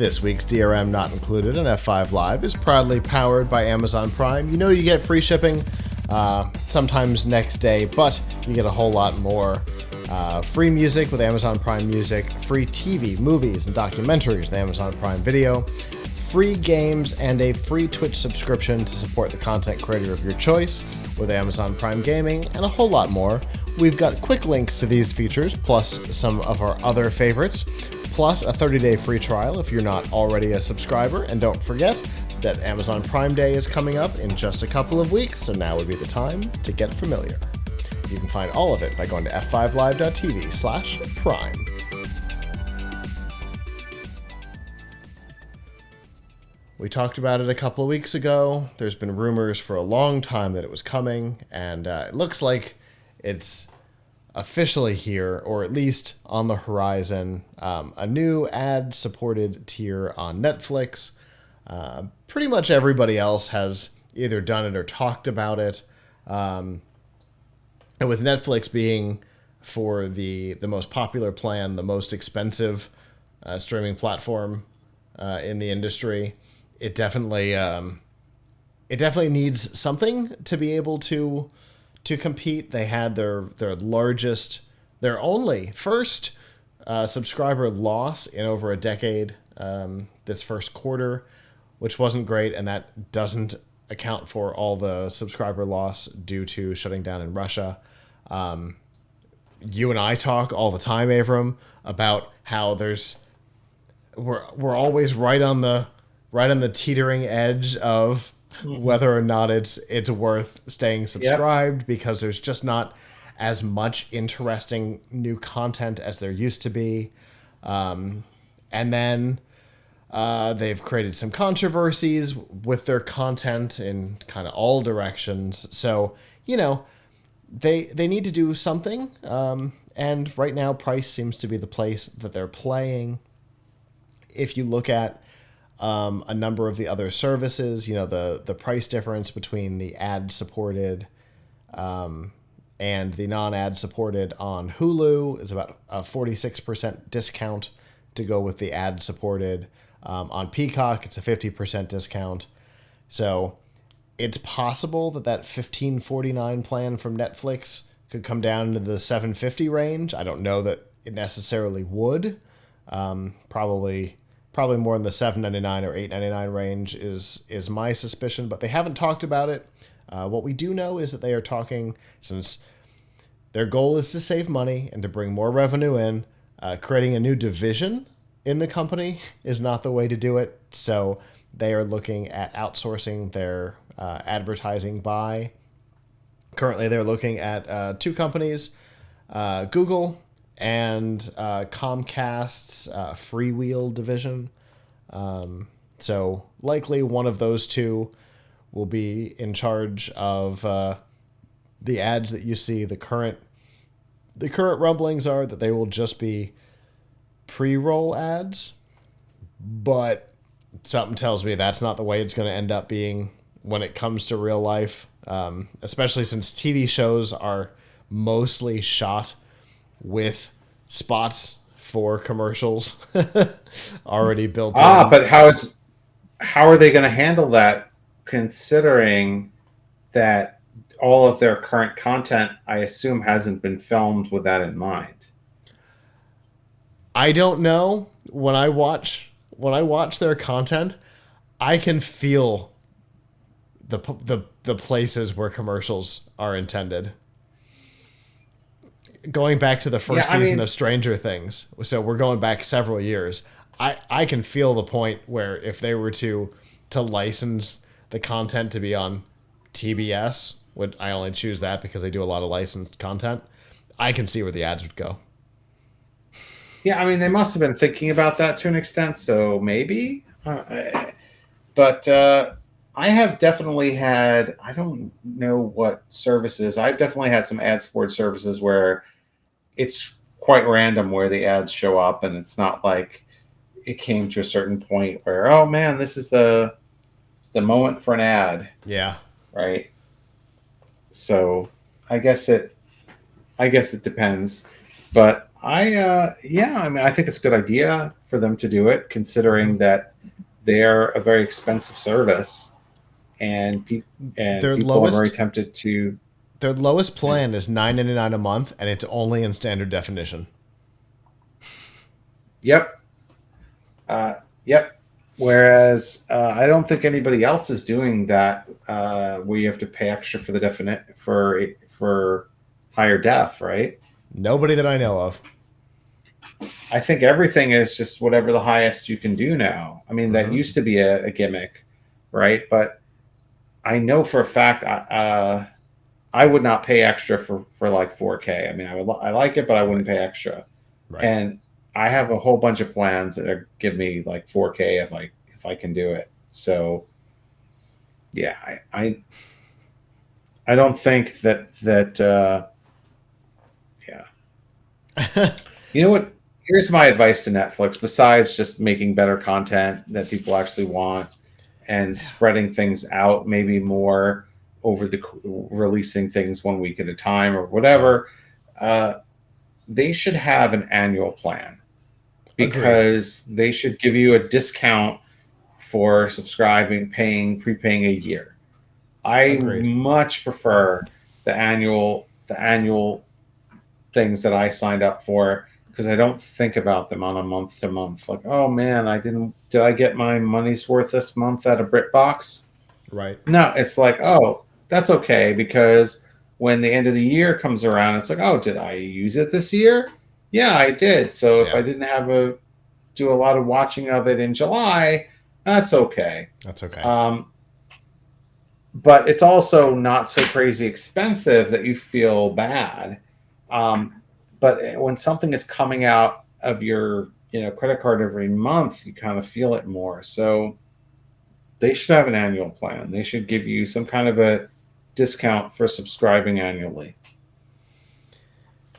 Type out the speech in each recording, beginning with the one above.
This week's DRM Not Included on F5 Live is proudly powered by Amazon Prime. You know you get free shipping sometimes next day, but you get a whole lot more. Free music with Amazon Prime Music, free TV, movies, and documentaries with Amazon Prime Video, free games, and a free Twitch subscription to support the content creator of your choice with Amazon Prime Gaming, and a whole lot more. We've got quick links to these features, plus some of our other favorites, plus a 30-day free trial if you're not already a subscriber. And don't forget that Amazon Prime Day is coming up in just a couple of weeks, so now would be the time to get familiar. You can find all of it by going to f5live.tv/prime. We talked about it a couple of weeks ago. There's been rumors for a long time that it was coming, and it looks like it's officially here, or at least on the horizon. A new ad-supported tier on Netflix. Pretty much everybody else has either done it or talked about it. And with Netflix being for the most popular plan, the most expensive streaming platform in the industry, it definitely needs something to be able to compete. They had their only first subscriber loss in over a decade this first quarter, which wasn't great, and that doesn't account for all the subscriber loss due to shutting down in Russia. You and I talk all the time, Avram, about how we're always right on the teetering edge of whether or not it's worth staying subscribed, because there's just not as much interesting new content as there used to be. And then they've created some controversies with their content in kind of all directions. So, they need to do something. And right now, price seems to be the place that they're playing. If you look at a number of the other services, the price difference between the ad-supported and the non-ad supported on Hulu is about a 46% discount to go with the ad-supported. On Peacock, it's a 50% discount. So it's possible that $15.49 plan from Netflix could come down into the $7.50 range. I don't know that it necessarily would. Probably more in the $7.99 or $8.99 range is my suspicion, but they haven't talked about it. What we do know is that they are talking, since their goal is to save money and to bring more revenue in, creating a new division in the company is not the way to do it. So they are looking at outsourcing their advertising buy. Currently, they're looking at two companies, Google and Comcast's freewheel division. So likely one of those two will be in charge of the ads that you see. The current rumblings are that they will just be pre-roll ads, but something tells me that's not the way it's going to end up being when it comes to real life, especially since TV shows are mostly shot with spots for commercials already built in. But how are they going to handle that, considering that all of their current content, I assume, hasn't been filmed with that in mind? I don't know. When I watch their content, I can feel the places where commercials are intended. Going back to the first season of Stranger Things, so we're going back several years, I can feel the point where if they were to license the content to be on TBS, which I only choose that because they do a lot of licensed content, I can see where the ads would go. Yeah, they must have been thinking about that to an extent, so maybe. But I have definitely had, I don't know what services, I've definitely had some ad-supported services where it's quite random where the ads show up, and it's not like it came to a certain point where, oh man, this is the moment for an ad. Yeah. Right? So I guess it depends. But Yeah, I mean, I think it's a good idea for them to do it, considering that they're a very expensive service, and Their people are very lowest tempted to. their lowest plan is $9.99 a month, and it's only in standard definition. Yep. Yep. Whereas I don't think anybody else is doing that, where you have to pay extra for the definite for higher def, right? Nobody that I know of. I think everything is just whatever the highest you can do now. I mean, that used to be a gimmick, right? But I know for a fact I would not pay extra for like 4K. I mean, I like it, but I wouldn't pay extra. Right. And I have a whole bunch of plans that give me like 4K if I can do it. So yeah, I don't think that yeah. You know what? Here's my advice to Netflix. Besides just making better content that people actually want and spreading things out, maybe more over releasing things 1 week at a time or whatever, they should have an annual plan, because they should give you a discount for subscribing, prepaying a year. I much prefer the annual things that I signed up for, because I don't think about them on a month to month. Like, oh man, did I get my money's worth this month at a BritBox? Right. No, it's like, oh, that's okay, because when the end of the year comes around, it's like, oh, did I use it this year? Yeah, I did. So if I didn't do a lot of watching of it in July, that's okay. That's okay. But it's also not so crazy expensive that you feel bad. But when something is coming out of your credit card every month, you kind of feel it more. So they should have an annual plan. They should give you some kind of a discount for subscribing annually.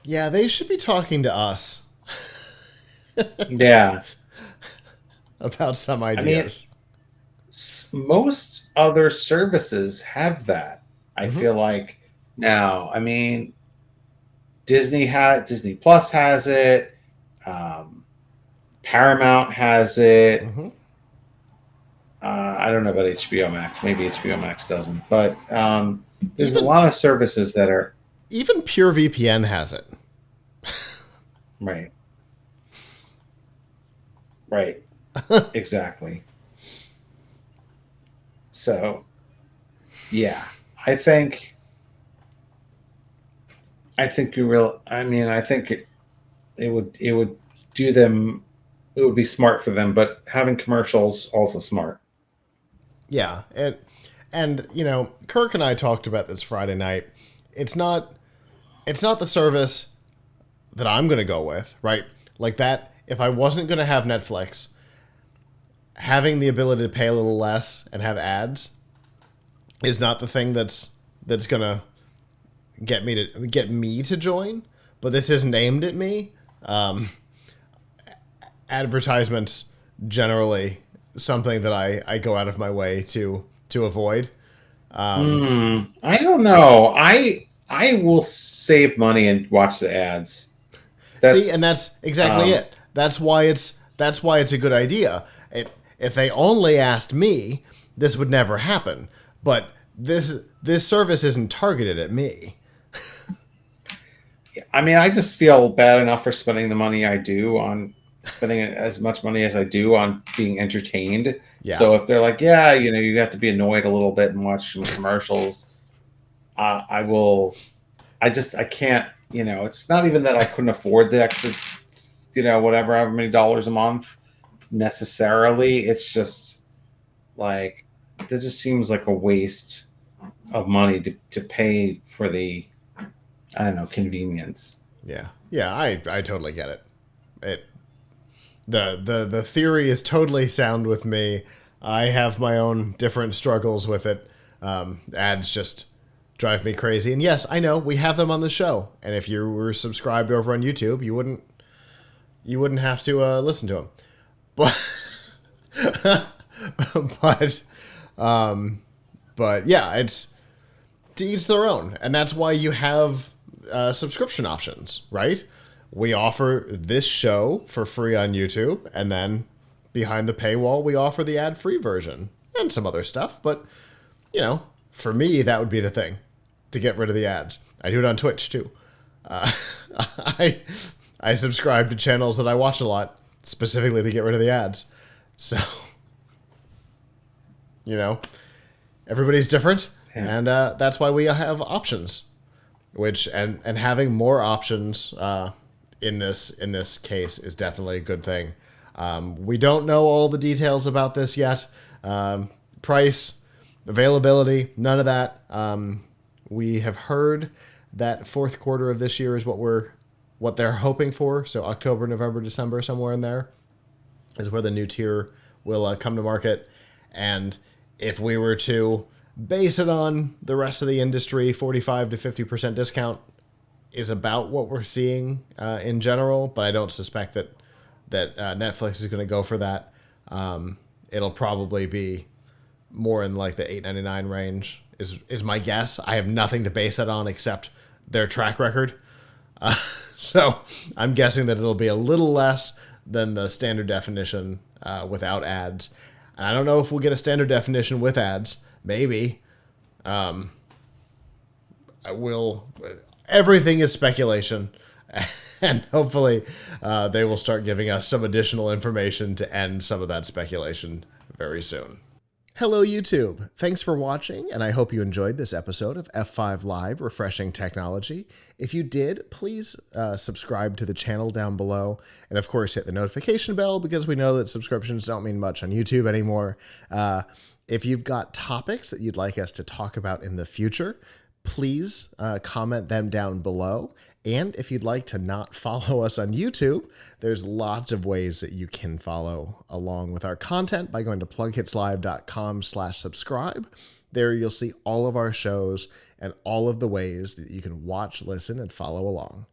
Yeah, they should be talking to us. Yeah. About some ideas. I mean, most other services have that. I feel like now. I mean, Disney Plus has it. Paramount has it. I don't know about HBO Max. Maybe HBO Max doesn't. But there's a lot of services that are. Even Pure VPN has it. Right. Right. Exactly. So, yeah, I think you real. I mean, I think it would do them. It would be smart for them, but having commercials also smart. Yeah, and Kirk and I talked about this Friday night. It's not the service that I'm going to go with, right? Like that. If I wasn't going to have Netflix, having the ability to pay a little less and have ads is not the thing that's going to get me to join. But this isn't aimed at me. Advertisements generally something that I go out of my way to avoid. I don't know. I will save money and watch the ads. See, and that's exactly it. That's why it's a good idea. If they only asked me, this would never happen. But this service isn't targeted at me. I mean, I just feel bad enough for spending the money I do on spending as much money as I do on being entertained. Yeah. So if they're like, yeah, you have to be annoyed a little bit and watch some commercials, I will. I can't. It's not even that I couldn't afford the extra, however many dollars a month necessarily. It's just like, that just seems like a waste of money to pay for the, I don't know, convenience. Yeah. Yeah, I totally get it. The theory is totally sound with me. I have my own different struggles with it. Ads just drive me crazy. And yes, I know we have them on the show. And if you were subscribed over on YouTube, you wouldn't have to listen to them. But yeah, it's to each their own, and that's why you have subscription options, right? we offer this show for free on YouTube, and then behind the paywall, we offer the ad-free version and some other stuff. But, you know, for me, that would be the thing, to get rid of the ads. I do it on Twitch, too. I subscribe to channels that I watch a lot, specifically to get rid of the ads. So, you know, everybody's different, and that's why we have options. Which and having more options in this case is definitely a good thing. We don't know all the details about this yet. Price, availability, none of that. We have heard that fourth quarter of this year is what they're hoping for. So October, November, December, somewhere in there is where the new tier will come to market. And if we were to base it on the rest of the industry, 45 to 50% discount is about what we're seeing in general. But I don't suspect that Netflix is going to go for that. It'll probably be more in like the $8.99 range is my guess. I have nothing to base that on except their track record. So I'm guessing that it'll be a little less than the standard definition without ads. And I don't know if we'll get a standard definition with ads. Maybe. Everything is speculation. And hopefully they will start giving us some additional information to end some of that speculation very soon. Hello, YouTube. Thanks for watching, and I hope you enjoyed this episode of F5 Live Refreshing Technology. If you did, please subscribe to the channel down below, and of course hit the notification bell because we know that subscriptions don't mean much on YouTube anymore. If you've got topics that you'd like us to talk about in the future, please comment them down below. And if you'd like to not follow us on YouTube, there's lots of ways that you can follow along with our content by going to plughitslive.com/subscribe. There you'll see all of our shows and all of the ways that you can watch, listen, and follow along.